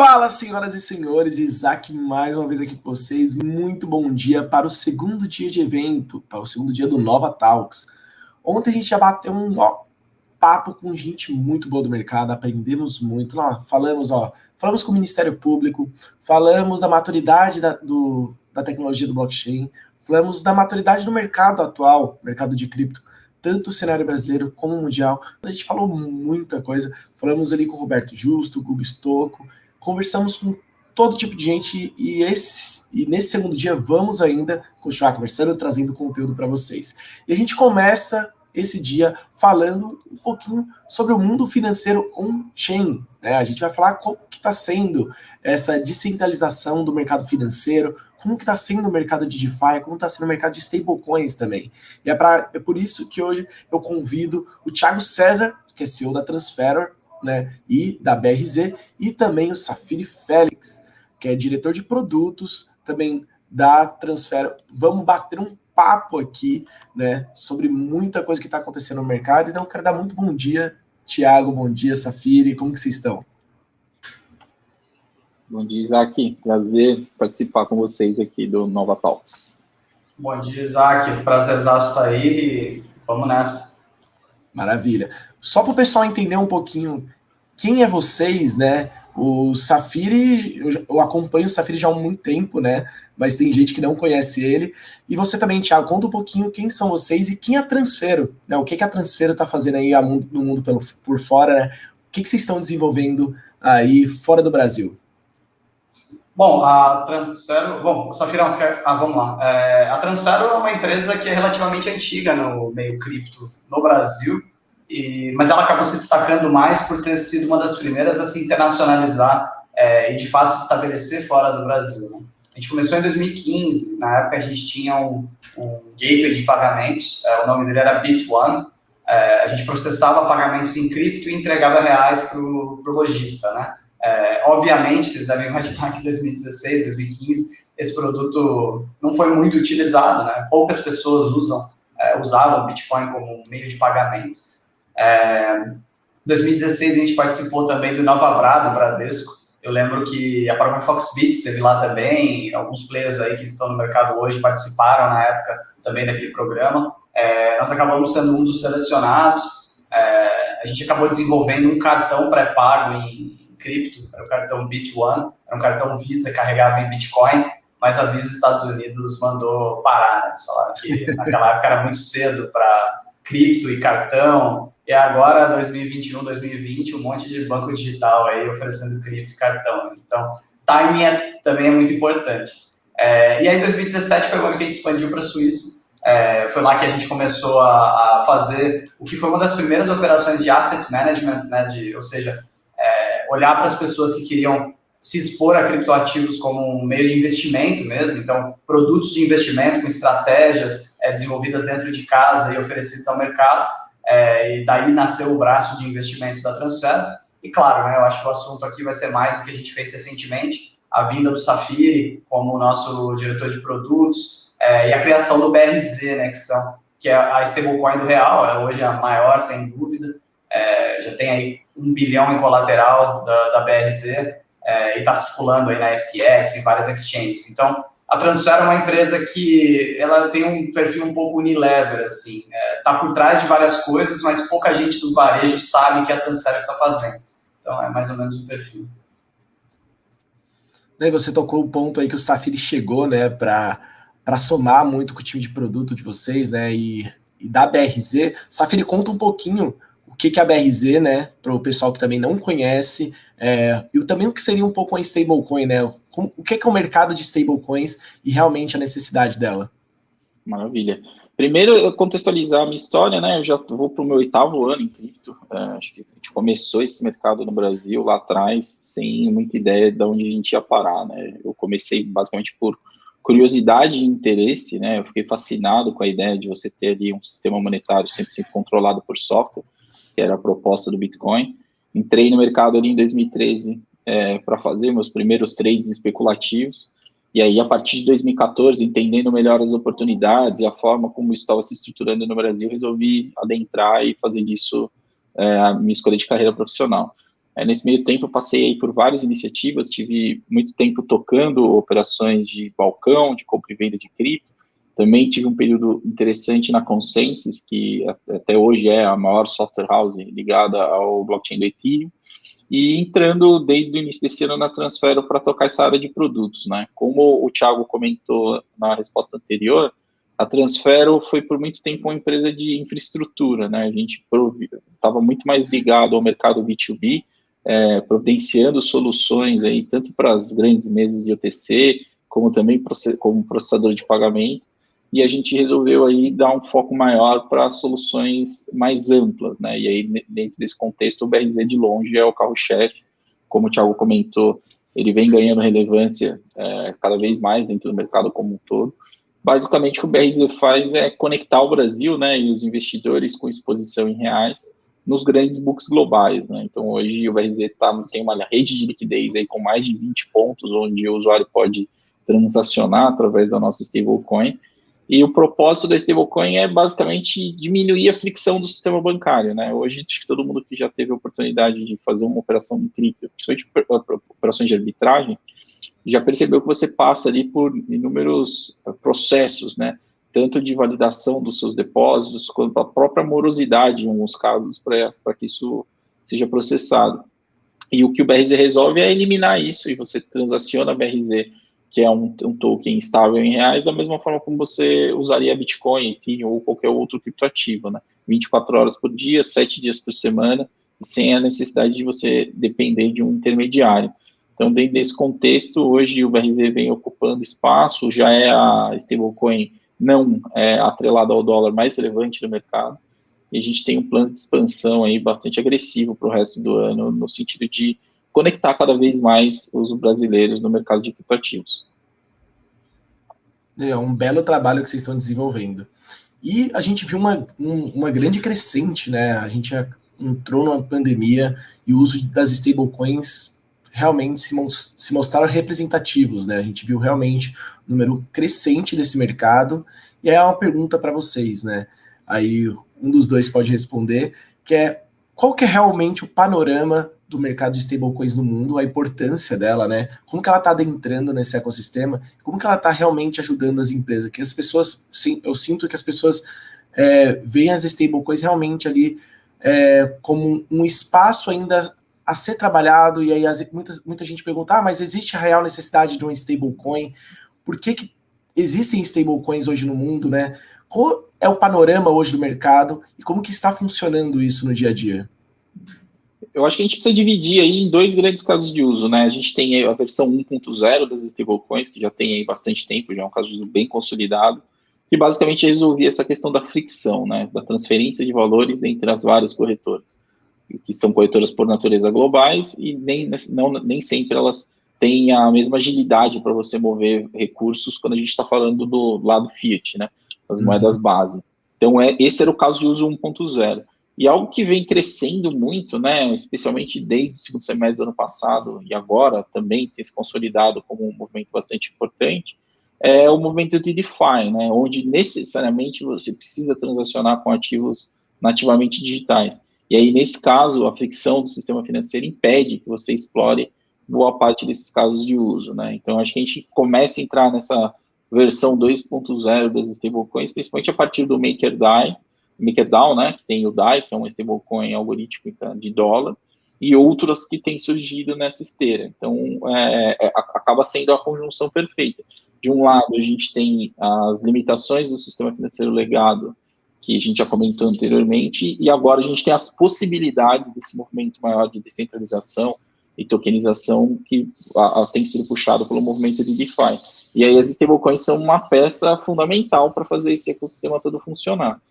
Fala, senhoras e senhores, Isaac mais uma vez aqui com vocês. Muito bom dia para o segundo dia de evento, para o segundo dia do Nova Talks. Ontem a gente já bateu um papo com gente muito boa do mercado, aprendemos muito. Falamos com o Ministério Público, falamos da maturidade da tecnologia do blockchain, falamos da maturidade do mercado atual, mercado de cripto, tanto o cenário brasileiro como o mundial. A gente falou muita coisa, falamos ali com o Roberto Justo, com o Hugo Stocco, conversamos com todo tipo de gente e nesse segundo dia vamos ainda continuar conversando, trazendo conteúdo para vocês. E a gente começa esse dia falando um pouquinho sobre o mundo financeiro on-chain, né? A gente vai falar como que está sendo essa descentralização do mercado financeiro, como que está sendo o mercado de DeFi, como está sendo o mercado de stablecoins também. E é por isso que hoje eu convido o Thiago César, que é CEO da Transferor, né, e da BRZ, e também o Safiri Félix, que é diretor de produtos também da Transferor. Vamos bater um papo aqui, né, sobre muita coisa que está acontecendo no mercado. Então, eu quero dar muito bom dia, Thiago, bom dia, Safiri, como que vocês estão? Bom dia, Isaac. Prazer participar com vocês aqui do Nova Talks. Bom dia, Isaac. Prazerzaço estar aí. Vamos nessa. Maravilha. Só para o pessoal entender um pouquinho quem é vocês, né? O Safiri, eu acompanho o Safiri já há muito tempo, né? Mas tem gente que não conhece ele. E você também, Thiago, conta um pouquinho quem são vocês e quem é a Transfero, né? O que a Transfero está fazendo aí no mundo por fora, né? O que vocês estão desenvolvendo aí fora do Brasil? Bom, a Transfero... Bom, Safira, vamos lá. A Transfero é uma empresa que é relativamente antiga no meio cripto no Brasil, mas ela acabou se destacando mais por ter sido uma das primeiras a se internacionalizar e, de fato, se estabelecer fora do Brasil, né? A gente começou em 2015, na época a gente tinha um gateway de pagamentos, o nome dele era Bit1. A gente processava pagamentos em cripto e entregava reais para o lojista, né? Obviamente, vocês devem imaginar que em 2016, 2015, esse produto não foi muito utilizado, né? Poucas pessoas usavam Bitcoin como meio de pagamento. Em 2016, a gente participou também do Inova do Bradesco. Eu lembro que a própria Foxbit esteve lá também, alguns players aí que estão no mercado hoje participaram na época também daquele programa. Nós acabamos sendo um dos selecionados. A gente acabou desenvolvendo um cartão pré-pago em cripto, era o cartão Bit1, era um cartão Visa, carregava em Bitcoin, mas a Visa Estados Unidos mandou parar, né? Eles falaram que naquela época era muito cedo para cripto e cartão, e agora, 2021, 2020, um monte de banco digital aí oferecendo cripto e cartão. Então, timing também é muito importante. E aí, 2017 foi o ano que a gente expandiu para a Suíça. Foi lá que a gente começou a fazer o que foi uma das primeiras operações de asset management, né? Ou seja, olhar para as pessoas que queriam se expor a criptoativos como um meio de investimento mesmo, então produtos de investimento com estratégias desenvolvidas dentro de casa e oferecidas ao mercado, e daí nasceu o braço de investimentos da Transfero. E claro, né, eu acho que o assunto aqui vai ser mais do que a gente fez recentemente, a vinda do Safiri como nosso diretor de produtos, e a criação do BRZ, né, que é a stablecoin do real, hoje a maior, sem dúvida. Já tem aí 1 bilhão em colateral da BRZ, e está circulando aí na FTX, em várias exchanges. Então, a Transfero é uma empresa que ela tem um perfil um pouco Unilever, assim, está por trás de várias coisas, mas pouca gente do varejo sabe o que a Transfero está fazendo. Então, é mais ou menos o perfil. Daí você tocou o ponto aí que o Safiri chegou, né, para somar muito com o time de produto de vocês, né, e da BRZ. Safiri, conta um pouquinho o que é a BRZ, né, para o pessoal que também não conhece, e também o que seria um pouco uma stablecoin, né, o que é o mercado de stablecoins e realmente a necessidade dela. Maravilha. Primeiro, eu contextualizar a minha história, né, eu já vou para o meu 8º ano em cripto, acho que a gente começou esse mercado no Brasil lá atrás, sem muita ideia de onde a gente ia parar, né, eu comecei basicamente por curiosidade e interesse, né, eu fiquei fascinado com a ideia de você ter ali um sistema monetário 100% controlado por software, que era a proposta do Bitcoin. Entrei no mercado ali em 2013 para fazer meus primeiros trades especulativos, e aí a partir de 2014, entendendo melhor as oportunidades e a forma como isso estava se estruturando no Brasil, resolvi adentrar e fazer disso a minha escolha de carreira profissional. Nesse meio tempo, eu passei aí por várias iniciativas, tive muito tempo tocando operações de balcão, de compra e venda de cripto. Também tive um período interessante na Consensus, que até hoje é a maior software house ligada ao blockchain do Ethereum, e entrando desde o início desse ano na Transfero para tocar essa área de produtos, né? Como o Thiago comentou na resposta anterior, a Transfero foi por muito tempo uma empresa de infraestrutura, né? A gente estava muito mais ligado ao mercado B2B, providenciando soluções aí tanto para as grandes mesas de OTC, como também como processador de pagamento, e a gente resolveu aí dar um foco maior para soluções mais amplas, né? E aí, dentro desse contexto, o BRZ de longe é o carro-chefe. Como o Thiago comentou, ele vem ganhando relevância cada vez mais dentro do mercado como um todo. Basicamente, o que o BRZ faz é conectar o Brasil, né, e os investidores com exposição em reais nos grandes books globais, né? Então, hoje o BRZ tem uma rede de liquidez aí com mais de 20 pontos, onde o usuário pode transacionar através da nossa stablecoin. E o propósito da stablecoin é basicamente diminuir a fricção do sistema bancário, né? Hoje, acho que todo mundo que já teve a oportunidade de fazer uma operação em cripto, principalmente operações de arbitragem, já percebeu que você passa ali por inúmeros processos, né? Tanto de validação dos seus depósitos, quanto a própria morosidade, em alguns casos, para que isso seja processado. E o que o BRZ resolve é eliminar isso, e você transaciona BRZ, que é um token estável em reais, da mesma forma como você usaria Bitcoin, Ethereum ou qualquer outro criptoativo, né? 24 horas por dia, 7 dias por semana, sem a necessidade de você depender de um intermediário. Então, dentro desse contexto, hoje o BRZ vem ocupando espaço, já é a stablecoin não atrelada ao dólar mais relevante do mercado, e a gente tem um plano de expansão aí bastante agressivo para o resto do ano, no sentido de conectar cada vez mais os brasileiros no mercado de criptoativos. É um belo trabalho que vocês estão desenvolvendo. E a gente viu uma grande crescente, né? A gente entrou numa pandemia e o uso das stablecoins realmente se mostraram representativos, né? A gente viu realmente um número crescente desse mercado. E aí é uma pergunta para vocês, né? Aí um dos dois pode responder, que é qual que é realmente o panorama do mercado de stablecoins no mundo, a importância dela, né? Como que ela está adentrando nesse ecossistema, como que ela está realmente ajudando as empresas, que as pessoas, eu sinto que as pessoas veem as stablecoins realmente ali como um espaço ainda a ser trabalhado, e aí muita gente pergunta, mas existe a real necessidade de uma stablecoin? Por que existem stablecoins hoje no mundo, né? Qual é o panorama hoje do mercado e como que está funcionando isso no dia a dia? Eu acho que a gente precisa dividir aí em dois grandes casos de uso, né? A gente tem aí a versão 1.0 das stablecoins, que já tem aí bastante tempo, já é um caso de uso bem consolidado, que basicamente resolvia essa questão da fricção, né? Da transferência de valores entre as várias corretoras, que são corretoras por natureza globais e nem sempre elas têm a mesma agilidade para você mover recursos quando a gente está falando do lado fiat, né? As moedas base. Então, esse era o caso de uso 1.0. E algo que vem crescendo muito, né, especialmente desde o segundo semestre do ano passado e agora também tem se consolidado como um movimento bastante importante, é o movimento de DeFi, né, onde necessariamente você precisa transacionar com ativos nativamente digitais. E aí, nesse caso, a fricção do sistema financeiro impede que você explore boa parte desses casos de uso, né. Então, acho que a gente começa a entrar nessa versão 2.0 das stablecoins, principalmente a partir do MakerDAO, né, que tem o DAI, que é uma stablecoin algorítmica de dólar, e outras que têm surgido nessa esteira. Então, acaba sendo a conjunção perfeita. De um lado, a gente tem as limitações do sistema financeiro legado, que a gente já comentou anteriormente, e agora a gente tem as possibilidades desse movimento maior de descentralização e tokenização que tem sido puxado pelo movimento de DeFi. E aí as stablecoins são uma peça fundamental para fazer esse ecossistema todo funcionar.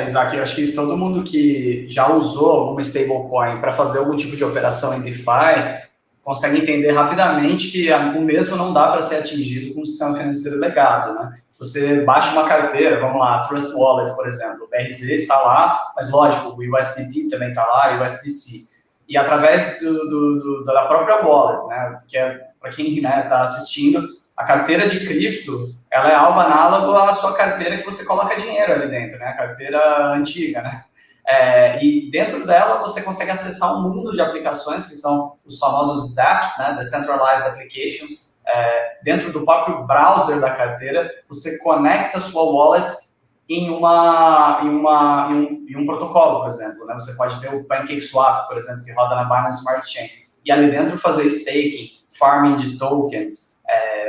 Isaac, eu acho que todo mundo que já usou alguma stablecoin para fazer algum tipo de operação em DeFi consegue entender rapidamente que o mesmo não dá para ser atingido com o sistema financeiro legado, né? Você baixa uma carteira, vamos lá, Trust Wallet, por exemplo, o BRZ está lá, mas lógico, o USDT também está lá, o USDC. E através da própria wallet, né, que é para quem está assistindo, a carteira de cripto, ela é algo análogo à sua carteira que você coloca dinheiro ali dentro, né? A carteira antiga, né? E dentro dela você consegue acessar um mundo de aplicações, que são os famosos dApps, né, Decentralized Applications. Dentro do próprio browser da carteira, você conecta a sua wallet em um protocolo, por exemplo. Né? Você pode ter o PancakeSwap, por exemplo, que roda na Binance Smart Chain. E ali dentro fazer staking, farming de tokens,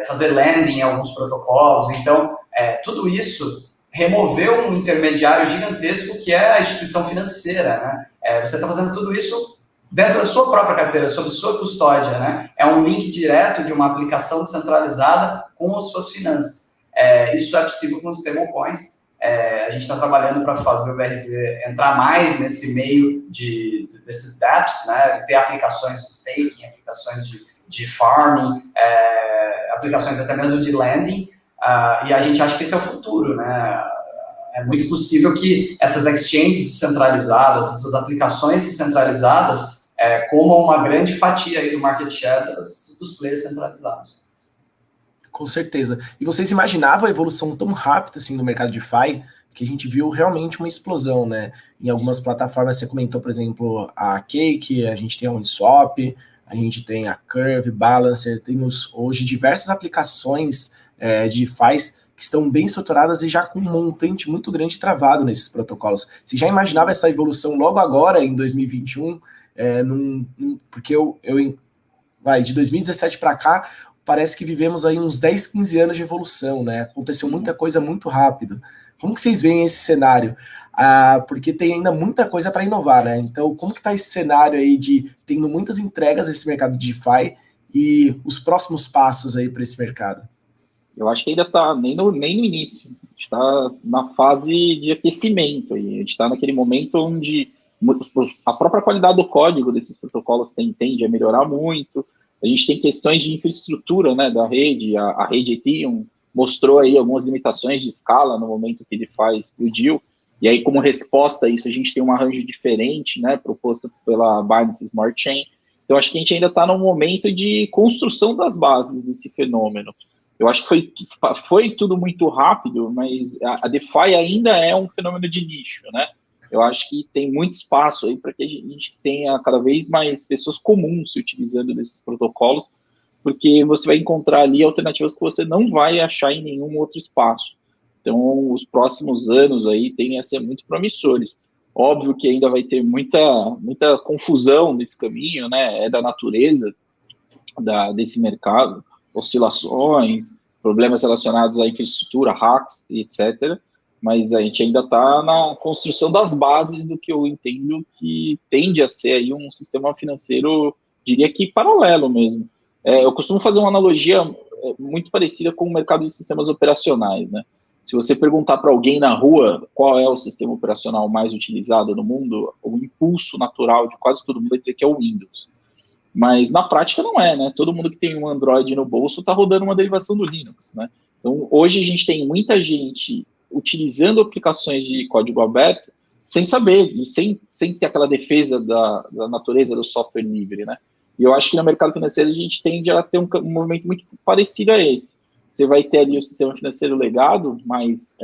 fazer lending em alguns protocolos. Então, tudo isso removeu um intermediário gigantesco que é a instituição financeira, né? Você está fazendo tudo isso dentro da sua própria carteira, sob sua custódia, né? É um link direto de uma aplicação descentralizada com as suas finanças. Isso é possível com os stablecoins. A gente está trabalhando para fazer o BRZ entrar mais nesse meio desses dApps, né? Ter aplicações de staking, aplicações de farming, aplicações até mesmo de lending. E a gente acha que esse é o futuro, né? É muito possível que essas exchanges centralizadas, essas aplicações centralizadas, comam uma grande fatia aí do market share dos players centralizados. Com certeza. E vocês imaginavam a evolução tão rápida assim no mercado de DeFi, que a gente viu realmente uma explosão, né? Em algumas plataformas, você comentou, por exemplo, a Cake, a gente tem a Uniswap, a gente tem a Curve, Balancer, temos hoje diversas aplicações de DeFi que estão bem estruturadas e já com um montante muito grande travado nesses protocolos. Você já imaginava essa evolução logo agora, em 2021? Porque de 2017 para cá, parece que vivemos aí uns 10, 15 anos de evolução, né? Aconteceu muita coisa muito rápido. Como que vocês veem esse cenário? Porque tem ainda muita coisa para inovar, né? Então, como que está esse cenário aí de tendo muitas entregas nesse mercado de DeFi e os próximos passos aí para esse mercado? Eu acho que ainda está nem no início. A gente está na fase de aquecimento. E a gente está naquele momento onde a própria qualidade do código desses protocolos tende a melhorar muito. A gente tem questões de infraestrutura, né, da rede. A rede Ethereum mostrou aí algumas limitações de escala no momento que ele explodiu. E aí, como resposta a isso, a gente tem um arranjo diferente, né, proposto pela Binance Smart Chain. Então, acho que a gente ainda está num momento de construção das bases desse fenômeno. Eu acho que foi tudo muito rápido, mas a DeFi ainda é um fenômeno de nicho, né? Eu acho que tem muito espaço aí para que a gente tenha cada vez mais pessoas comuns se utilizando desses protocolos, porque você vai encontrar ali alternativas que você não vai achar em nenhum outro espaço. Então, os próximos anos aí tendem a ser muito promissores. Óbvio que ainda vai ter muita confusão nesse caminho, né? É da natureza desse mercado, oscilações, problemas relacionados à infraestrutura, hacks, etc. Mas a gente ainda está na construção das bases do que eu entendo que tende a ser aí um sistema financeiro, diria que paralelo mesmo. Eu costumo fazer uma analogia muito parecida com o mercado de sistemas operacionais, né? Se você perguntar para alguém na rua qual é o sistema operacional mais utilizado no mundo, o impulso natural de quase todo mundo vai dizer que é o Windows. Mas na prática não é, né? Todo mundo que tem um Android no bolso está rodando uma derivação do Linux, né? Então, hoje a gente tem muita gente utilizando aplicações de código aberto sem saber, e sem ter aquela defesa da natureza do software livre, né? E eu acho que no mercado financeiro a gente tende a ter um movimento muito parecido a esse. Você vai ter ali o sistema financeiro legado, mais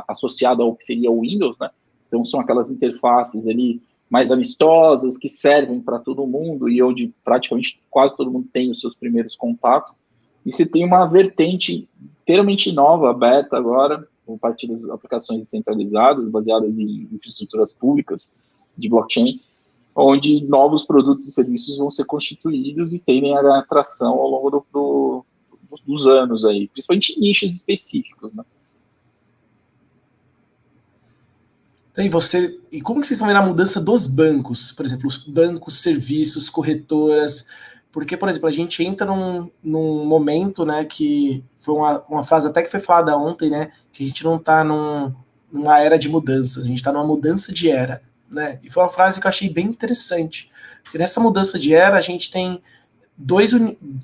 associado ao que seria o Windows, né? Então, são aquelas interfaces ali mais amistosas, que servem para todo mundo e onde praticamente quase todo mundo tem os seus primeiros contatos. E você tem uma vertente inteiramente nova, aberta agora, a partir das aplicações descentralizadas, baseadas em infraestruturas públicas de blockchain, onde novos produtos e serviços vão ser constituídos e tendem a ganhar atração ao longo dos anos aí, principalmente em nichos específicos, né? E como que vocês estão vendo a mudança dos bancos? Por exemplo, os bancos, serviços, corretoras. Porque, por exemplo, a gente entra num momento, né, que foi uma frase até que foi falada ontem, né, que a gente não está numa era de mudanças, a gente está numa mudança de era, né? E foi uma frase que eu achei bem interessante. Porque nessa mudança de era, a gente tem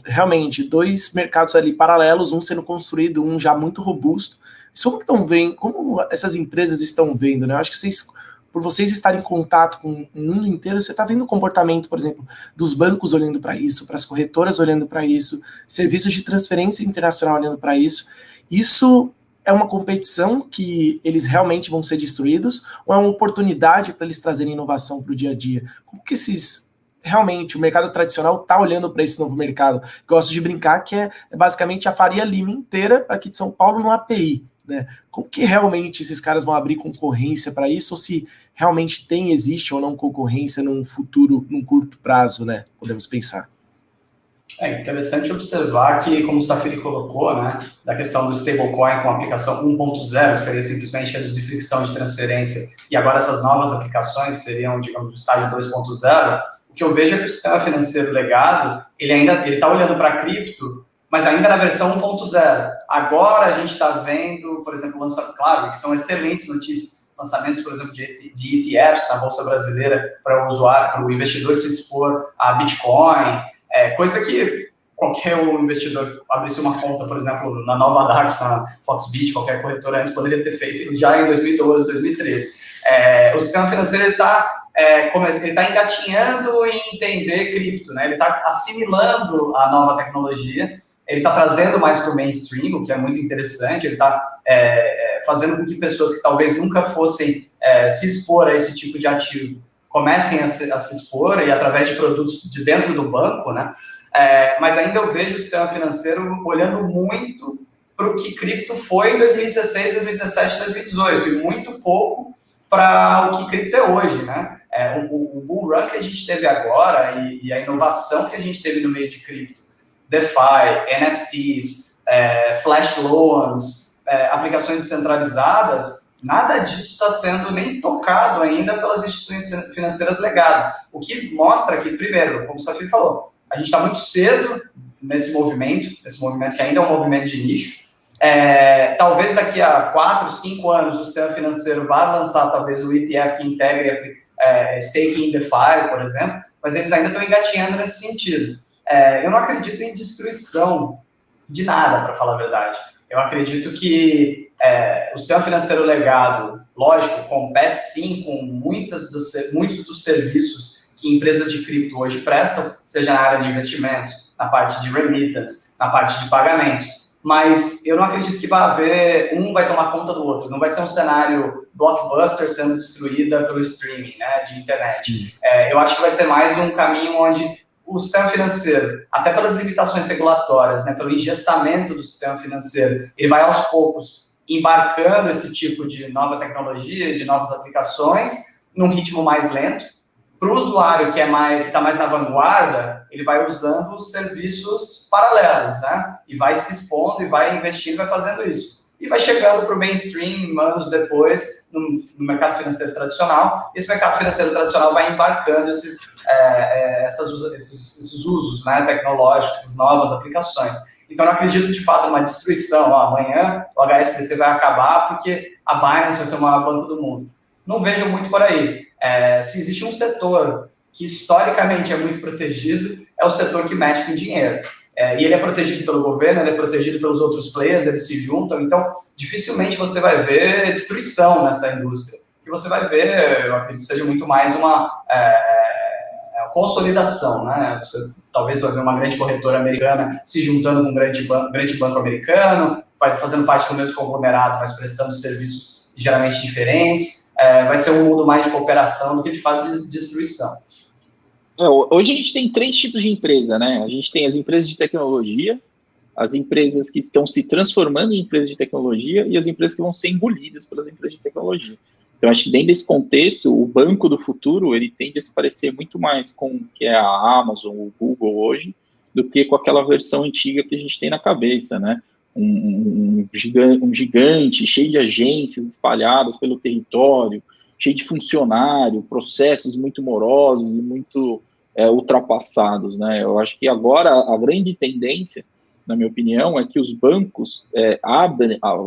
realmente dois mercados ali paralelos, um sendo construído, um já muito robusto. Como essas empresas estão vendo, né? Eu acho que por vocês estarem em contato com o mundo inteiro, você está vendo o comportamento, por exemplo, dos bancos olhando para isso, para as corretoras olhando para isso, serviços de transferência internacional olhando para isso. Isso é uma competição que eles realmente vão ser destruídos, ou é uma oportunidade para eles trazerem inovação para o dia a dia? Como que realmente o mercado tradicional está olhando para esse novo mercado? Gosto de brincar que é basicamente a Faria Lima inteira aqui de São Paulo no API, né? Como que realmente esses caras vão abrir concorrência para isso, ou se realmente existe ou não concorrência num futuro, num curto prazo, né? Podemos pensar. É interessante observar que, como o Safiri colocou, né, da questão do stablecoin com a aplicação 1.0, que seria simplesmente reduzir fricção de transferência, e agora essas novas aplicações seriam, digamos, o estágio 2.0, o que eu vejo é que o sistema financeiro legado, ele está olhando para a cripto, mas ainda na versão 1.0. Agora a gente está vendo, por exemplo, claro, que são excelentes notícias, lançamentos, por exemplo, de ETFs na Bolsa Brasileira para o usuário, para o investidor se expor a Bitcoin, coisa que qualquer investidor abrisse uma conta, por exemplo, na Nova DAX, na Foxbit, qualquer corretora antes poderia ter feito já em 2012, 2013. O sistema financeiro ele está engatinhando em entender cripto, né? Ele está assimilando a nova tecnologia, ele está trazendo mais para o mainstream, o que é muito interessante, ele está fazendo com que pessoas que talvez nunca fossem se expor a esse tipo de ativo comecem a se expor, e através de produtos de dentro do banco, né? Mas ainda eu vejo o sistema financeiro olhando muito para o que cripto foi em 2016, 2017, 2018, e muito pouco para o que cripto é hoje, né? O bull run que a gente teve agora e a inovação que a gente teve no meio de cripto, DeFi, NFTs, flash loans, aplicações descentralizadas, nada disso está sendo nem tocado ainda pelas instituições financeiras legadas. O que mostra que, primeiro, como o Safiri falou, a gente está muito cedo nesse movimento que ainda é um movimento de nicho. Talvez daqui a 4, 5 anos o sistema financeiro vá lançar talvez o ETF que integre staking em DeFi, por exemplo, mas eles ainda estão engatinhando nesse sentido. Eu não acredito em destruição de nada, para falar a verdade. Eu acredito que o sistema financeiro legado, lógico, compete sim com muitos dos serviços que empresas de cripto hoje prestam, seja na área de investimentos, na parte de remittance, na parte de pagamentos, mas eu não acredito que vai tomar conta do outro, não vai ser um cenário blockbuster sendo destruída pelo streaming, né, de internet. Eu acho que vai ser mais um caminho onde o sistema financeiro, até pelas limitações regulatórias, né, pelo engessamento do sistema financeiro, ele vai aos poucos embarcando esse tipo de nova tecnologia, de novas aplicações, num ritmo mais lento. Para o usuário que está mais na vanguarda, ele vai usando os serviços paralelos, né? E vai se expondo, e vai investindo, vai fazendo isso. E vai chegando para o mainstream, anos depois, no mercado financeiro tradicional. Esse mercado financeiro tradicional vai embarcando esses usos, né, tecnológicos, essas novas aplicações. Então, eu não acredito, de fato, numa destruição. Amanhã o HSBC vai acabar porque a Binance vai ser o maior banco do mundo. Não vejo muito por aí. Se existe um setor que, historicamente, é muito protegido, é o setor que mexe com dinheiro. E ele é protegido pelo governo, ele é protegido pelos outros players, eles se juntam. Então, dificilmente você vai ver destruição nessa indústria. O que você vai ver, eu acredito, seja muito mais uma consolidação, né? Você talvez vai ver uma grande corretora americana se juntando com um grande banco americano, fazendo parte do mesmo conglomerado, mas prestando serviços geralmente diferentes. Vai ser um mundo mais de cooperação do que, de fato, de destruição. Hoje a gente tem 3 tipos de empresa, né? A gente tem as empresas de tecnologia, as empresas que estão se transformando em empresas de tecnologia e as empresas que vão ser engolidas pelas empresas de tecnologia. Então, acho que dentro desse contexto, o banco do futuro, ele tende a se parecer muito mais com o que é a Amazon, o Google hoje, do que com aquela versão antiga que a gente tem na cabeça, né? Um gigante cheio de agências espalhadas pelo território, cheio de funcionário, processos muito morosos e muito ultrapassados, né? Eu acho que agora a grande tendência, na minha opinião, é que os bancos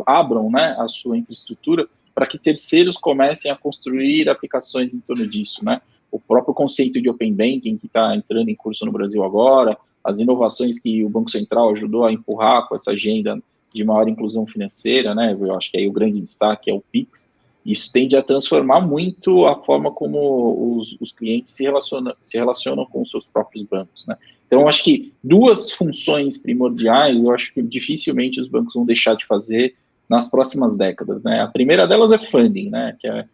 abram, né, a sua infraestrutura para que terceiros comecem a construir aplicações em torno disso, né? O próprio conceito de Open Banking, que está entrando em curso no Brasil agora, as inovações que o Banco Central ajudou a empurrar com essa agenda de maior inclusão financeira, né? Eu acho que aí o grande destaque é o Pix. Isso tende a transformar muito a forma como os clientes se relacionam com os seus próprios bancos, né? Então, eu acho que 2 funções primordiais, eu acho que dificilmente os bancos vão deixar de fazer nas próximas décadas, né? A primeira delas é funding, né? Que é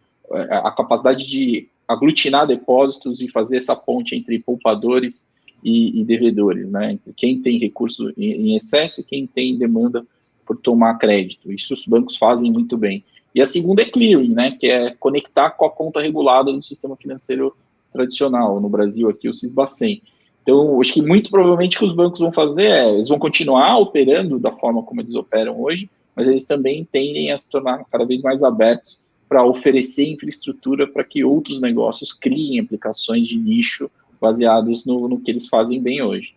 a capacidade de aglutinar depósitos e fazer essa ponte entre poupadores e devedores, né? Entre quem tem recurso em excesso e quem tem demanda por tomar crédito. Isso os bancos fazem muito bem. E a segunda é clearing, né? Que é conectar com a conta regulada do sistema financeiro tradicional. No Brasil, aqui, o Sisbacen. Então, acho que muito provavelmente o que os bancos vão fazer eles vão continuar operando da forma como eles operam hoje, mas eles também tendem a se tornar cada vez mais abertos para oferecer infraestrutura para que outros negócios criem aplicações de nicho baseados no que eles fazem bem hoje.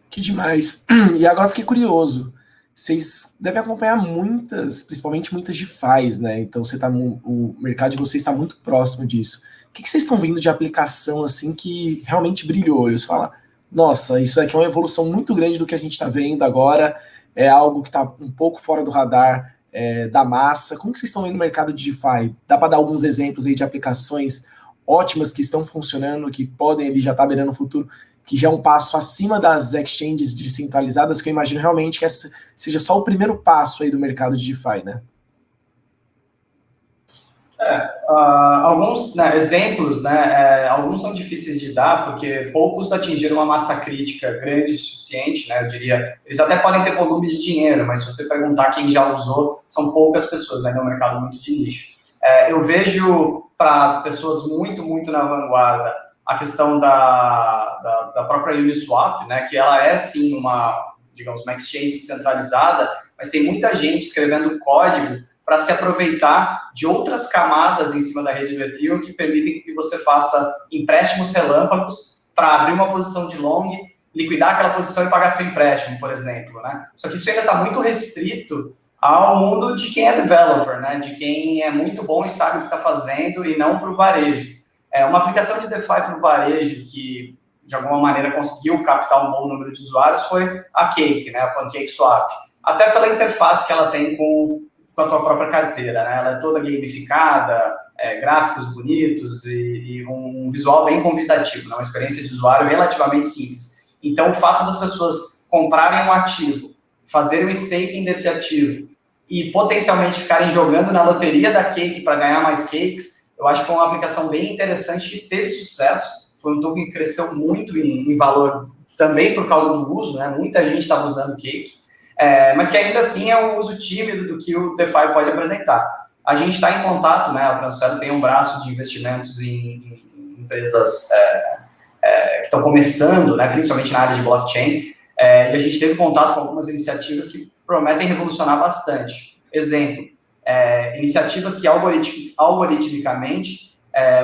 Que demais. E agora fiquei curioso. Vocês devem acompanhar muitas, principalmente muitas DeFis, né? Então o mercado de vocês está muito próximo disso. O que vocês estão vendo de aplicação assim que realmente brilha o olho? Você fala, nossa, isso aqui é uma evolução muito grande do que a gente está vendo agora, é algo que está um pouco fora do radar da massa. Como que vocês estão vendo o mercado de DeFi? Dá para dar alguns exemplos aí de aplicações ótimas que estão funcionando, que podem ali já estar beirando no futuro, que já é um passo acima das exchanges descentralizadas, que eu imagino realmente que essa seja só o primeiro passo aí do mercado de DeFi, né? Alguns exemplos, né, alguns são difíceis de dar, porque poucos atingiram uma massa crítica grande o suficiente, né, eu diria, eles até podem ter volume de dinheiro, mas se você perguntar quem já usou, são poucas pessoas, ainda é um mercado muito de nicho. Eu vejo para pessoas muito, muito na vanguarda, a questão da própria Uniswap, né, que ela é, sim, uma exchange centralizada, mas tem muita gente escrevendo código para se aproveitar de outras camadas em cima da rede do Ethereum que permitem que você faça empréstimos relâmpagos para abrir uma posição de long, liquidar aquela posição e pagar seu empréstimo, por exemplo, né? Só que isso ainda está muito restrito ao mundo de quem é developer, né? De quem é muito bom e sabe o que está fazendo e não para o varejo. Uma aplicação de DeFi para o varejo que, de alguma maneira, conseguiu captar um bom número de usuários foi a Cake, né? A PancakeSwap. Até pela interface que ela tem com a tua própria carteira, né? Ela é toda gamificada, gráficos bonitos e um visual bem convidativo, né? Uma experiência de usuário relativamente simples. Então, o fato das pessoas comprarem um ativo, fazerem o staking desse ativo e potencialmente ficarem jogando na loteria da Cake para ganhar mais cakes, eu acho que foi uma aplicação bem interessante que teve sucesso. Foi um token que cresceu muito em valor também por causa do uso, né? Muita gente estava usando Cake. Mas que ainda assim é um uso tímido do que o DeFi pode apresentar. A gente está em contato, né? A Transfero tem um braço de investimentos em empresas que estão começando, né? Principalmente na área de blockchain, e a gente teve contato com algumas iniciativas que prometem revolucionar bastante. Exemplo, iniciativas que algoritmicamente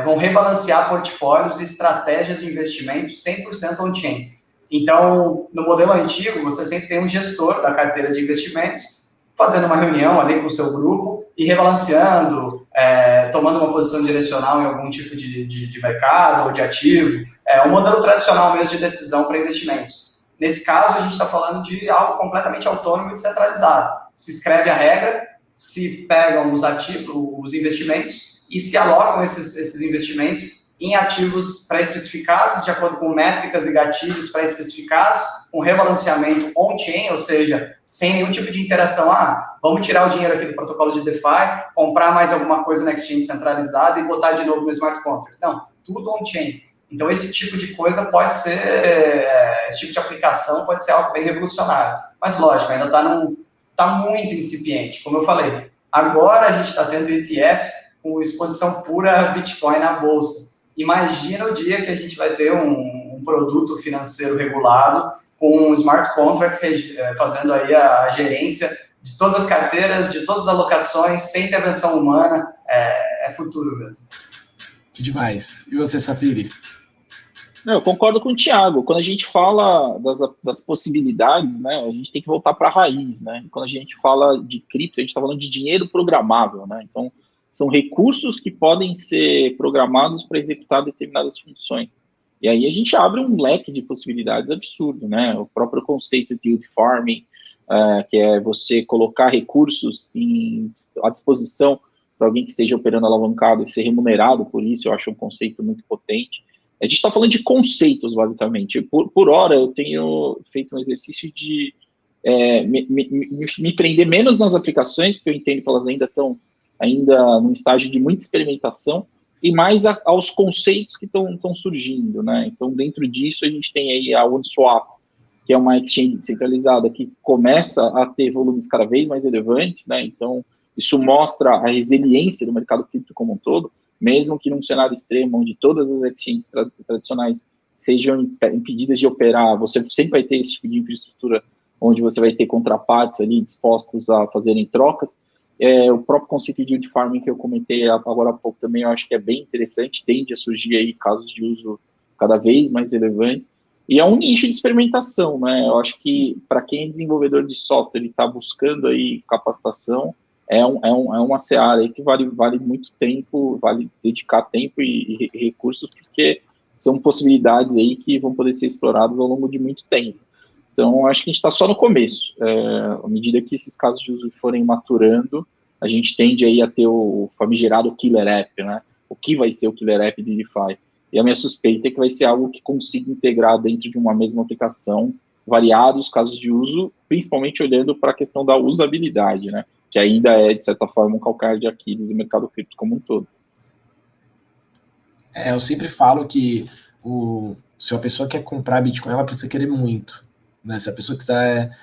vão rebalancear portfólios e estratégias de investimento 100% on-chain. Então, no modelo antigo, você sempre tem um gestor da carteira de investimentos fazendo uma reunião ali com o seu grupo e rebalanceando, tomando uma posição direcional em algum tipo de mercado ou de ativo. Um modelo tradicional mesmo de decisão para investimentos. Nesse caso, a gente está falando de algo completamente autônomo e descentralizado. Se escreve a regra, se pegam os ativos, os investimentos e se alocam esses investimentos em ativos pré-especificados, de acordo com métricas e gatilhos pré-especificados, com rebalanceamento on-chain, ou seja, sem nenhum tipo de interação. Vamos tirar o dinheiro aqui do protocolo de DeFi, comprar mais alguma coisa na exchange centralizada e botar de novo no smart contract. Não, tudo on-chain. Então, esse tipo de coisa pode ser, esse tipo de aplicação pode ser algo bem revolucionário. Mas, lógico, ainda está muito incipiente. Como eu falei, agora a gente está tendo ETF com exposição pura Bitcoin na bolsa. Imagina o dia que a gente vai ter um produto financeiro regulado com um smart contract fazendo aí a gerência de todas as carteiras, de todas as alocações, sem intervenção humana. É futuro mesmo. Que demais. E você, Safiri? Eu concordo com o Thiago. Quando a gente fala das possibilidades, né, a gente tem que voltar para a raiz, né? Quando a gente fala de cripto, a gente está falando de dinheiro programável, né? Então, são recursos que podem ser programados para executar determinadas funções. E aí a gente abre um leque de possibilidades absurdo, né? O próprio conceito de yield farming, que é você colocar recursos à disposição para alguém que esteja operando alavancado e ser remunerado por isso, eu acho um conceito muito potente. A gente está falando de conceitos, basicamente. Por hora, eu tenho feito um exercício de me prender menos nas aplicações, porque eu entendo que elas ainda estão num estágio de muita experimentação, e mais aos conceitos que estão surgindo, né? Então, dentro disso, a gente tem aí a Uniswap, que é uma exchange descentralizada que começa a ter volumes cada vez mais relevantes, né? Então, isso mostra a resiliência do mercado cripto como um todo, mesmo que num cenário extremo, onde todas as exchanges tradicionais sejam impedidas de operar, você sempre vai ter esse tipo de infraestrutura onde você vai ter contrapartes ali dispostos a fazerem trocas. O próprio conceito de yield farming que eu comentei agora há pouco também, eu acho que é bem interessante, tende a surgir aí casos de uso cada vez mais relevantes, e é um nicho de experimentação, né? Eu acho que para quem é desenvolvedor de software e está buscando aí capacitação, é uma seara aí que vale muito tempo, vale dedicar tempo e recursos, porque são possibilidades aí que vão poder ser exploradas ao longo de muito tempo. Então, acho que a gente está só no começo. À medida que esses casos de uso forem maturando, a gente tende aí a ter o famigerado killer app, né? O que vai ser o killer app de DeFi? E a minha suspeita é que vai ser algo que consiga integrar dentro de uma mesma aplicação variados casos de uso, principalmente olhando para a questão da usabilidade, né? Que ainda é, de certa forma, um calcanhar de Aquiles do mercado cripto como um todo. Eu sempre falo que se a pessoa quer comprar Bitcoin, ela precisa querer muito. Né? Se a pessoa quiser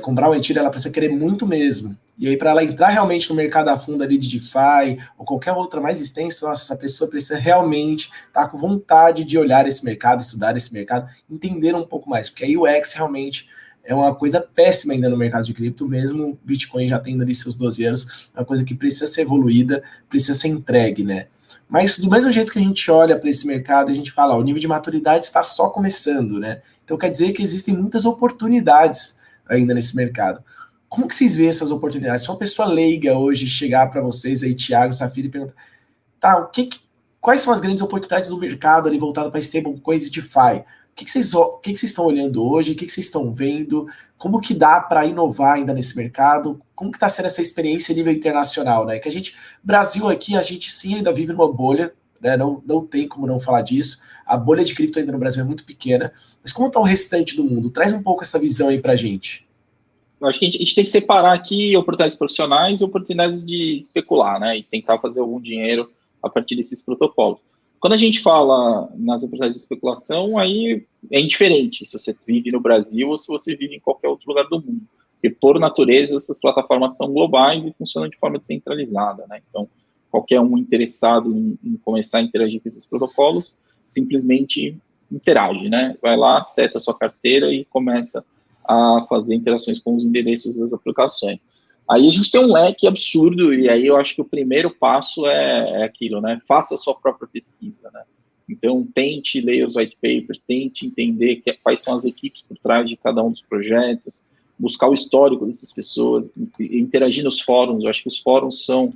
comprar o Ethereum, ela precisa querer muito mesmo. E aí, para ela entrar realmente no mercado a fundo ali de DeFi ou qualquer outra mais extensa, nossa, essa pessoa precisa realmente estar com vontade de olhar esse mercado, estudar esse mercado, entender um pouco mais, porque aí o UX realmente é uma coisa péssima ainda no mercado de cripto, mesmo o Bitcoin já tendo ali seus 12 anos, é uma coisa que precisa ser evoluída, precisa ser entregue, né? Mas do mesmo jeito que a gente olha para esse mercado, a gente fala, o nível de maturidade está só começando, né? Então quer dizer que existem muitas oportunidades ainda nesse mercado. Como que vocês veem essas oportunidades? Se uma pessoa leiga hoje chegar para vocês aí, Thiago, Safira, e perguntar, tá, quais são as grandes oportunidades do mercado ali voltado para stablecoins e DeFi? O que vocês estão olhando hoje? O que vocês estão vendo? Como que dá para inovar ainda nesse mercado? Como que está sendo essa experiência a nível internacional, né? Que a gente, Brasil aqui, a gente sim ainda vive numa bolha, né? Não tem como não falar disso. A bolha de cripto ainda no Brasil é muito pequena. Mas como está o restante do mundo? Traz um pouco essa visão aí para a gente. Eu acho que a gente tem que separar aqui oportunidades profissionais e oportunidades de especular, né? E tentar fazer algum dinheiro a partir desses protocolos. Quando a gente fala nas oportunidades de especulação, aí é indiferente se você vive no Brasil ou se você vive em qualquer outro lugar do mundo. Porque, por natureza, essas plataformas são globais e funcionam de forma descentralizada, né? Então, qualquer um interessado em começar a interagir com esses protocolos, simplesmente interage, né? Vai lá, seta a sua carteira e começa a fazer interações com os endereços das aplicações. Aí a gente tem um leque absurdo, e aí eu acho que o primeiro passo é aquilo, né? Faça a sua própria pesquisa, né? Então, tente ler os white papers, tente entender quais são as equipes por trás de cada um dos projetos, buscar o histórico dessas pessoas, interagir nos fóruns. Eu acho que os fóruns são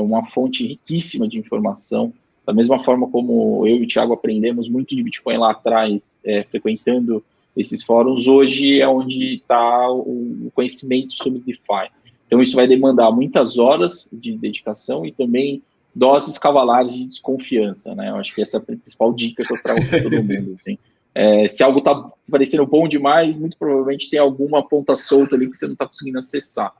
uma fonte riquíssima de informação, da mesma forma como eu e o Thiago aprendemos muito de Bitcoin lá atrás, frequentando esses fóruns, hoje é onde está o conhecimento sobre DeFi. Então, isso vai demandar muitas horas de dedicação e também doses cavalares de desconfiança, né? Eu acho que essa é a principal dica que eu trago para todo mundo, assim. Se algo está parecendo bom demais, muito provavelmente tem alguma ponta solta ali que você não está conseguindo acessar,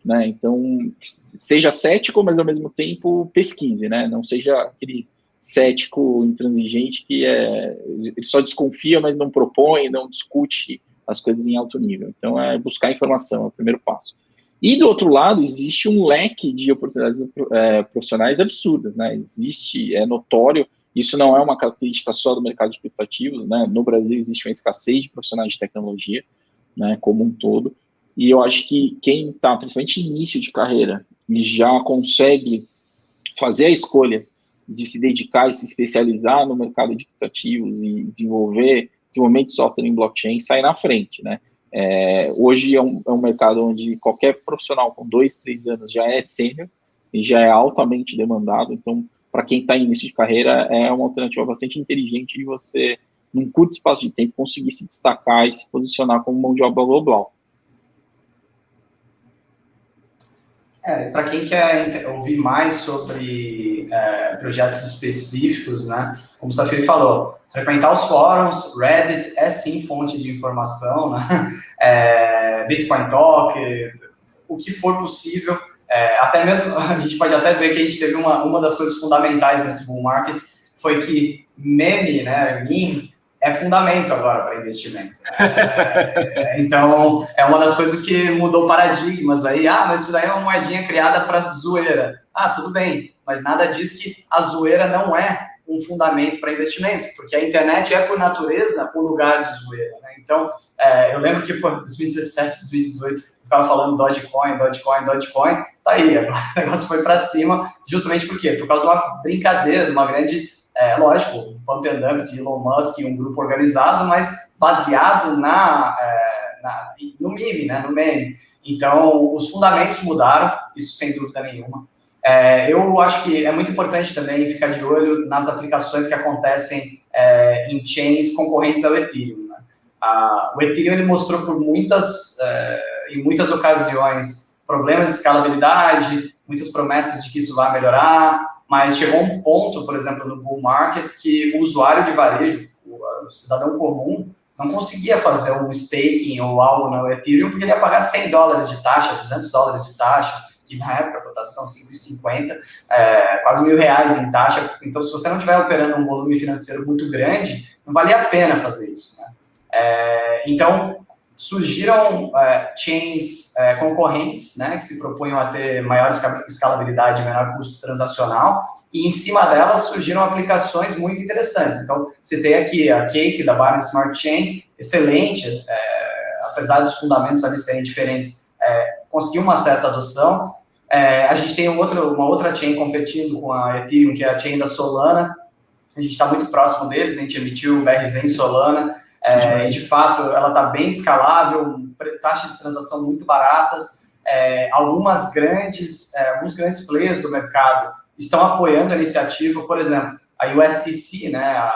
né? Então, seja cético, mas ao mesmo tempo pesquise, né? Não seja aquele cético, intransigente, que ele só desconfia, mas não propõe, não discute as coisas em alto nível. Então, buscar informação, é o primeiro passo. E, do outro lado, existe um leque de oportunidades profissionais absurdas, né? É notório, isso não é uma característica só do mercado de criptoativos, né? No Brasil existe uma escassez de profissionais de tecnologia, né, como um todo, e eu acho que quem está, principalmente em início de carreira, e já consegue fazer a escolha de se dedicar e se especializar no mercado de criptoativos e desenvolvimento de software em blockchain, sai na frente, né? Hoje é um mercado onde qualquer profissional com 2, 3 anos já é sênior e já é altamente demandado. Então, para quem está em início de carreira, é uma alternativa bastante inteligente de você, num curto espaço de tempo, conseguir se destacar e se posicionar como mão de obra global. Para quem quer ouvir mais sobre projetos específicos, né? Como o Safir falou, frequentar os fóruns. Reddit é sim fonte de informação, né? Bitcoin Talk, o que for possível. Até mesmo, a gente pode até ver que a gente teve uma das coisas fundamentais nesse bull market, foi que meme, né, meme, é fundamento agora para investimento. Então, é uma das coisas que mudou paradigmas aí. Mas isso daí é uma moedinha criada para zoeira. Tudo bem, mas nada diz que a zoeira não é um fundamento para investimento, porque a internet é, por natureza, um lugar de zoeira, né? Então, eu lembro que, em 2017, 2018, ficava falando Dogecoin, tá aí, agora o negócio foi para cima, justamente por quê? Por causa de uma brincadeira, de uma grande, lógico, um pump and dump de Elon Musk e um grupo organizado, mas baseado no meme, né, no meme. Então, os fundamentos mudaram, isso sem dúvida nenhuma. Eu acho que é muito importante também ficar de olho nas aplicações que acontecem em chains concorrentes ao Ethereum, né? O Ethereum ele mostrou em muitas ocasiões problemas de escalabilidade, muitas promessas de que isso vai melhorar, mas chegou um ponto, por exemplo, no bull market, que o usuário de varejo, o cidadão comum, não conseguia fazer um staking ou algo no Ethereum porque ele ia pagar $100 de taxa, $200 de taxa, que na época a cotação 5,50, quase R$1.000 em taxa. Então, se você não estiver operando um volume financeiro muito grande, não valia a pena fazer isso, né? Então, surgiram chains concorrentes, né, que se propunham a ter maior escalabilidade, menor custo transacional, e em cima delas surgiram aplicações muito interessantes. Então, citei aqui a Cake, da Binance Smart Chain, excelente, apesar dos fundamentos ali serem diferentes, conseguiu uma certa adoção. A gente tem uma outra chain competindo com a Ethereum, que é a chain da Solana. A gente está muito próximo deles, a gente emitiu o BRZ em Solana, e de fato ela está bem escalável, taxas de transação muito baratas. Alguns grandes players do mercado estão apoiando a iniciativa, por exemplo, a USDC, né,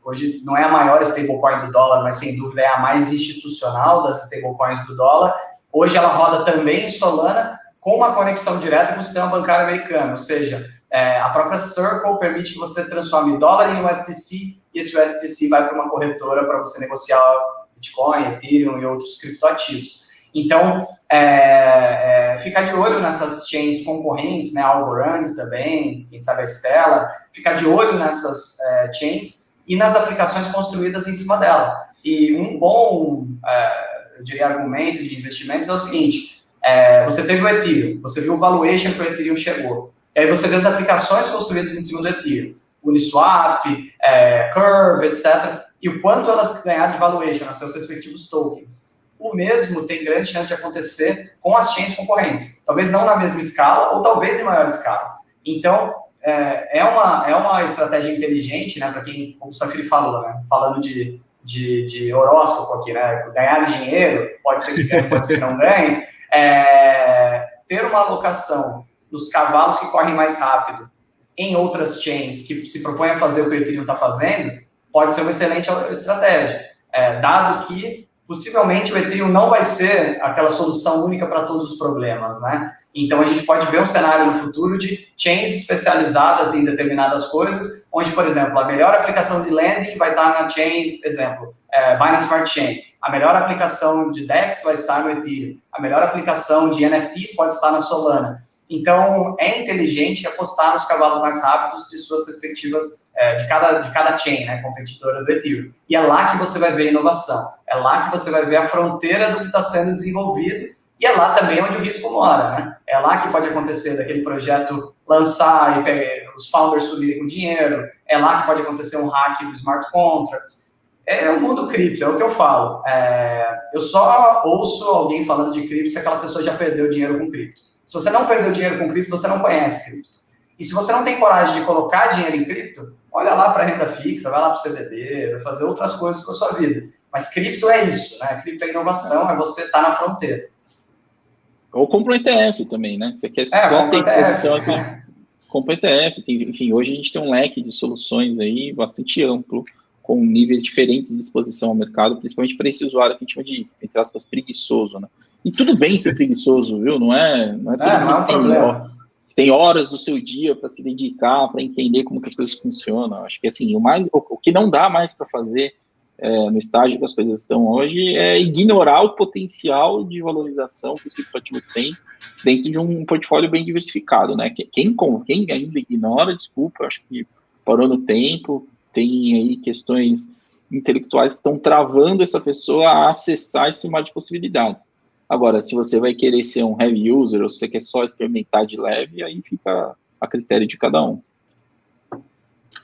hoje não é a maior stablecoin do dólar, mas sem dúvida é a mais institucional das stablecoins do dólar. Hoje ela roda também em Solana, com uma conexão direta com o sistema bancário americano, ou seja, a própria Circle permite que você transforme dólar em USDC, e esse USDC vai para uma corretora para você negociar Bitcoin, Ethereum e outros criptoativos. Então, ficar de olho nessas chains concorrentes, né, Algorand também, quem sabe a Stella, ficar de olho nessas chains e nas aplicações construídas em cima dela. E um bom, eu diria, argumento de investimentos é o seguinte: você teve o Ethereum, você viu o valuation que o Ethereum chegou, e aí você vê as aplicações construídas em cima do Ethereum, Uniswap, Curve, etc., e o quanto elas ganharam de valuation nos seus respectivos tokens. O mesmo tem grande chance de acontecer com as chains concorrentes. Talvez não na mesma escala, ou talvez em maior escala. Então, é uma estratégia inteligente, né, para quem, como o Safiri falou, né, falando de horóscopo aqui, né, ganhar dinheiro, pode ser que ganhe, pode ser que não ganhe, ter uma alocação nos cavalos que correm mais rápido em outras chains que se propõem a fazer o que o Ethereum está fazendo, pode ser uma excelente estratégia, dado que possivelmente o Ethereum não vai ser aquela solução única para todos os problemas, né? Então a gente pode ver um cenário no futuro de chains especializadas em determinadas coisas, onde, por exemplo, a melhor aplicação de lending vai estar na chain, exemplo, Binance Smart Chain. A melhor aplicação de DEX vai estar no Ethereum. A melhor aplicação de NFTs pode estar na Solana. Então, é inteligente apostar nos cavalos mais rápidos de suas respectivas, de cada chain, né, competidora do Ethereum. E é lá que você vai ver inovação. É lá que você vai ver a fronteira do que está sendo desenvolvido. E é lá também onde o risco mora, né? É lá que pode acontecer daquele projeto lançar e pegar, os founders subirem com dinheiro. É lá que pode acontecer um hack do smart contract. É o mundo cripto, é o que eu falo. Eu só ouço alguém falando de cripto se aquela pessoa já perdeu dinheiro com cripto. Se você não perdeu dinheiro com cripto, você não conhece cripto. E se você não tem coragem de colocar dinheiro em cripto, olha lá para a renda fixa, vai lá para o CDB, vai fazer outras coisas com a sua vida. Mas cripto é isso, né? Cripto é inovação, é você estar na fronteira. Ou compra um ETF também, né? Você quer só ter exposição aqui. Compra ETF. Enfim, hoje a gente tem um leque de soluções aí bastante amplo, com níveis diferentes de exposição ao mercado, principalmente para esse usuário que a gente chama de, entre aspas, preguiçoso, né? E tudo bem ser preguiçoso, viu? Não é um problema. tem horas do seu dia para se dedicar, para entender como que as coisas funcionam. Acho que assim, o que não dá mais para fazer no estágio que as coisas estão hoje é ignorar o potencial de valorização que os criptoativos têm dentro de um portfólio bem diversificado, né? Quem ainda ignora, desculpa, acho que parou no tempo, tem aí questões intelectuais que estão travando essa pessoa a acessar esse mar de possibilidades. Agora, se você vai querer ser um heavy user ou se você quer só experimentar de leve, aí fica a critério de cada um.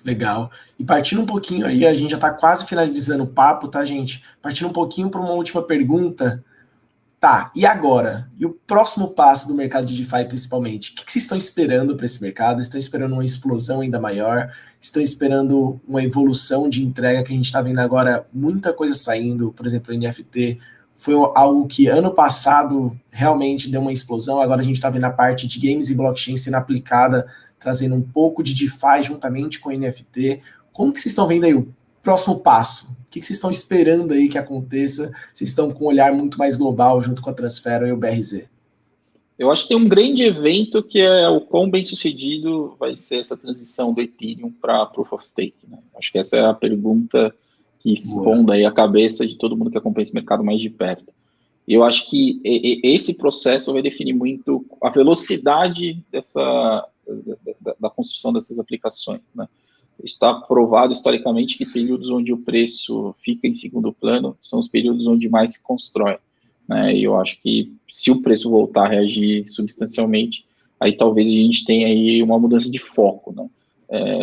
Legal. E partindo um pouquinho aí, a gente já está quase finalizando o papo, tá, gente? Partindo um pouquinho para uma última pergunta. Tá, e agora? E o próximo passo do mercado de DeFi, principalmente? O que vocês estão esperando para esse mercado? Estão esperando uma explosão ainda maior? Estão esperando uma evolução de entrega que a gente está vendo agora? Muita coisa saindo, por exemplo, o NFT foi algo que ano passado realmente deu uma explosão, agora a gente está vendo a parte de games e blockchain sendo aplicada, trazendo um pouco de DeFi juntamente com o NFT. Como que vocês estão vendo aí o próximo passo? O que vocês estão esperando aí que aconteça? Vocês estão com um olhar muito mais global junto com a Transfero e o BRZ. Eu acho que tem um grande evento que é o quão bem sucedido vai ser essa transição do Ethereum para Proof of Stake, né? Acho que essa é a pergunta que esconda aí a cabeça de todo mundo que acompanha esse mercado mais de perto. E eu acho que esse processo vai definir muito a velocidade da construção dessas aplicações, né? Está provado historicamente que períodos onde o preço fica em segundo plano são os períodos onde mais se constrói, né? E eu acho que se o preço voltar a reagir substancialmente, aí talvez a gente tenha aí uma mudança de foco, né?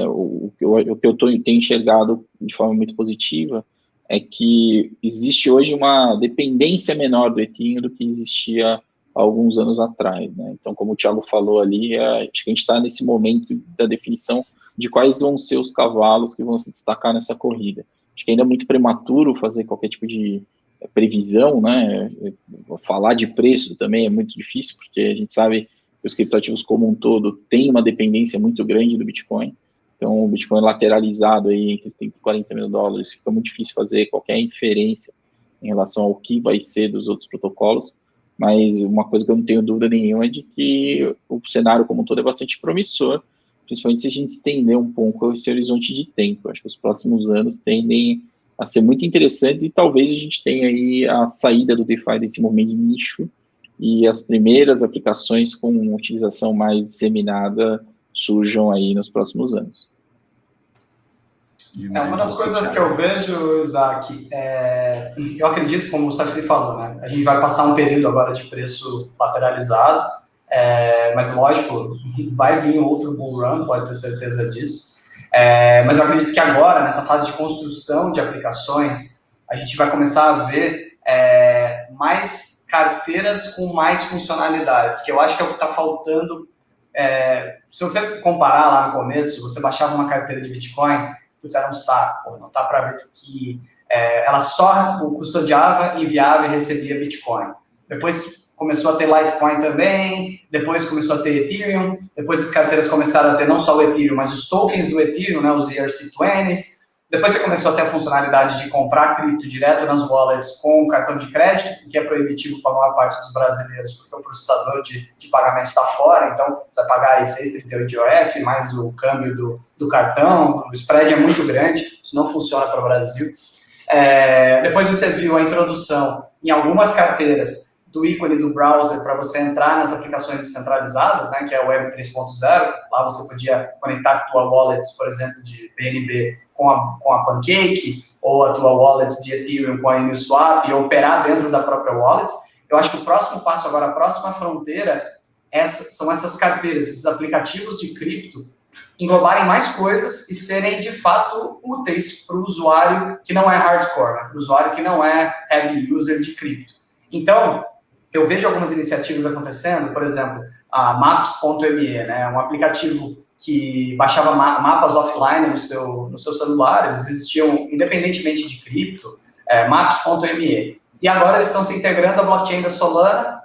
O que eu tenho enxergado de forma muito positiva é que existe hoje uma dependência menor do Ethereum do que existia há alguns anos atrás, né? Então, como o Thiago falou ali, acho que a gente está nesse momento da definição de quais vão ser os cavalos que vão se destacar nessa corrida. Acho que ainda é muito prematuro fazer qualquer tipo de previsão, né? Falar de preço também é muito difícil, porque a gente sabe que os criptoativos como um todo têm uma dependência muito grande do Bitcoin. Então, o Bitcoin lateralizado aí entre 30 e 40 mil dólares, fica muito difícil fazer qualquer inferência em relação ao que vai ser dos outros protocolos. Mas uma coisa que eu não tenho dúvida nenhuma é de que o cenário como um todo é bastante promissor, principalmente se a gente estender um pouco esse horizonte de tempo. Acho que os próximos anos tendem a ser muito interessantes e talvez a gente tenha aí a saída do DeFi desse momento de nicho e as primeiras aplicações com utilização mais disseminada surjam aí nos próximos anos. Uma das coisas que eu vejo, Isaac, eu acredito, como o Safri falou, né? A gente vai passar um período agora de preço lateralizado, mas lógico, vai vir outro bull run, pode ter certeza disso. Mas eu acredito que agora, nessa fase de construção de aplicações, a gente vai começar a ver mais carteiras com mais funcionalidades, que eu acho que é o que está faltando. Se você comparar lá no começo, você baixava uma carteira de Bitcoin, era um saco, não tá para ver que ela só custodiava, enviava e recebia Bitcoin. Depois começou a ter Litecoin também, depois começou a ter Ethereum, depois as carteiras começaram a ter não só o Ethereum, mas os tokens do Ethereum, né, os ERC20s. Depois você começou a ter a funcionalidade de comprar cripto direto nas wallets com cartão de crédito, o que é proibitivo para a maior parte dos brasileiros, porque o processador de pagamento está fora, então você vai pagar aí 6,38 de OF, mais o câmbio do cartão, o spread é muito grande, isso não funciona para o Brasil. Depois você viu a introdução em algumas carteiras do ícone do browser para você entrar nas aplicações descentralizadas, né, que é a Web 3.0, lá você podia conectar a tua wallet, por exemplo, de BNB com a Pancake, ou a tua wallet de Ethereum com a Uniswap, e operar dentro da própria wallet. Eu acho que o próximo passo agora, a próxima fronteira, são essas carteiras, esses aplicativos de cripto, englobarem mais coisas e serem, de fato, úteis para o usuário que não é hardcore, né? Para o usuário que não é heavy user de cripto. Então, eu vejo algumas iniciativas acontecendo, por exemplo, a Maps.me, né? Um aplicativo que baixava mapas offline no seu celular, eles existiam independentemente de cripto, Maps.me. E agora eles estão se integrando à blockchain da Solana,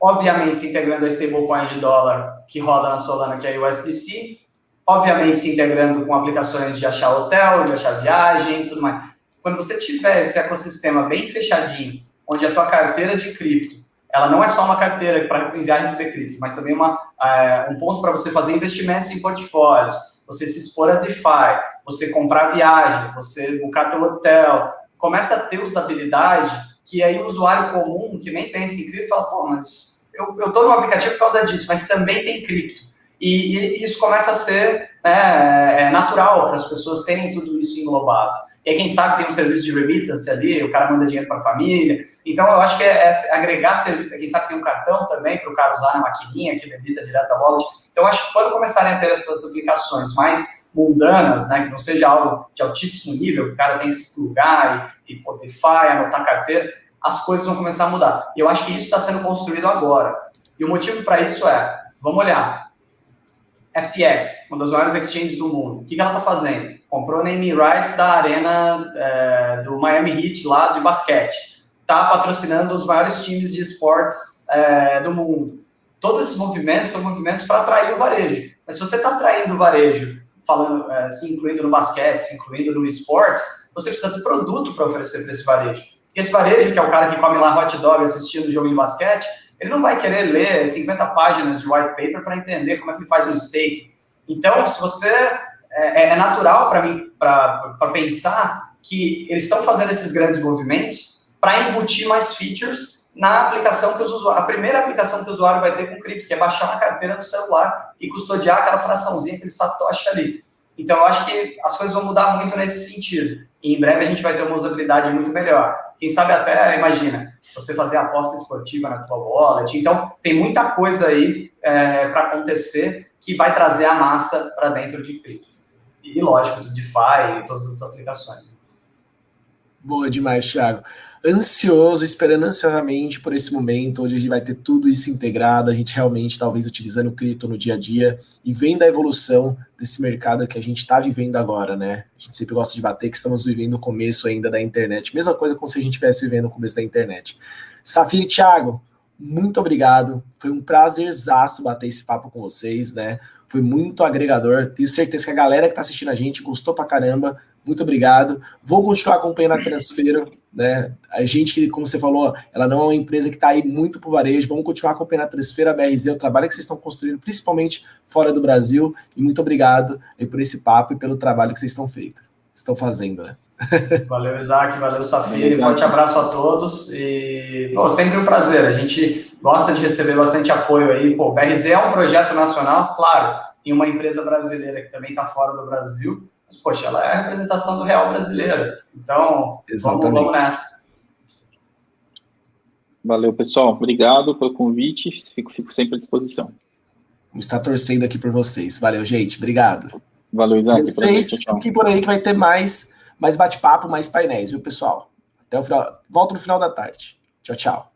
obviamente se integrando a stablecoin de dólar que roda na Solana, que é a USDC, obviamente se integrando com aplicações de achar hotel, de achar viagem e tudo mais. Quando você tiver esse ecossistema bem fechadinho, onde a tua carteira de cripto ela não é só uma carteira para enviar e receber cripto, mas também um ponto para você fazer investimentos em portfólios, você se expor a DeFi, você comprar viagem, você buscar teu hotel, começa a ter usabilidade que aí o usuário comum, que nem pensa em cripto, fala, pô, mas eu estou no aplicativo por causa disso, mas também tem cripto. E isso começa a ser natural para as pessoas terem tudo isso englobado. E aí, quem sabe tem um serviço de remittance ali, o cara manda dinheiro para a família. Então, eu acho que é agregar serviço. Quem sabe tem um cartão também para o cara usar na maquininha, que debita direto a wallet. Então, eu acho que quando começarem a ter essas aplicações mais mundanas, né, que não seja algo de altíssimo nível, que o cara tem que se plugar e poder anotar carteira, as coisas vão começar a mudar. E eu acho que isso está sendo construído agora. E o motivo para isso vamos olhar, FTX, uma das maiores exchanges do mundo, o que ela está fazendo? Comprou naming rights da arena do Miami Heat lá de basquete. Está patrocinando os maiores times de esportes do mundo. Todos esses movimentos são movimentos para atrair o varejo. Mas se você está atraindo o varejo, falando, se incluindo no basquete, se incluindo no esportes, você precisa de produto para oferecer para esse varejo. Porque esse varejo, que é o cara que come lá hot dog assistindo o jogo de basquete, ele não vai querer ler 50 páginas de white paper para entender como é que faz um stake. Então, se você... É natural para mim, para pensar que eles estão fazendo esses grandes movimentos para embutir mais features na aplicação que a primeira aplicação que o usuário vai ter com cripto, que é baixar uma carteira no celular e custodiar aquela fraçãozinha, aquele satoshi ali. Então, eu acho que as coisas vão mudar muito nesse sentido. E em breve a gente vai ter uma usabilidade muito melhor. Quem sabe até, imagina, você fazer aposta esportiva na tua wallet. Então, tem muita coisa aí para acontecer que vai trazer a massa para dentro de cripto. E, lógico, DeFi e todas as aplicações. Boa demais, Thiago. Ansioso, esperando ansiosamente por esse momento, onde a gente vai ter tudo isso integrado, a gente realmente, talvez, utilizando o cripto no dia a dia, e vendo a evolução desse mercado que a gente está vivendo agora, né? A gente sempre gosta de bater que estamos vivendo o começo ainda da internet, mesma coisa como se a gente estivesse vivendo o começo da internet. Safira e Thiago, muito obrigado, foi um prazerzaço bater esse papo com vocês, né? Foi muito agregador, tenho certeza que a galera que está assistindo a gente gostou pra caramba, muito obrigado. Vou continuar acompanhando a Transfero, né? A gente que, como você falou, ela não é uma empresa que está aí muito pro varejo, vamos continuar acompanhando a Transfero, a BRZ, o trabalho que vocês estão construindo, principalmente fora do Brasil, e muito obrigado aí por esse papo e pelo trabalho que vocês estão fazendo, né? Valeu, Isaac, valeu, Safira, forte abraço a todos e, sempre um prazer, a gente gosta de receber bastante apoio aí, o BRZ é um projeto nacional, claro, em uma empresa brasileira que também está fora do Brasil, mas, poxa, ela é a representação do real brasileiro, então, vamos nessa. Valeu, pessoal, obrigado pelo convite, fico sempre à disposição. Vamos estar torcendo aqui por vocês, valeu, gente, obrigado. Valeu, Isaac. Vocês fiquem por aí que vai ter mais bate-papo, mais painéis, viu, pessoal? Até o final. Volto no final da tarde. Tchau, tchau.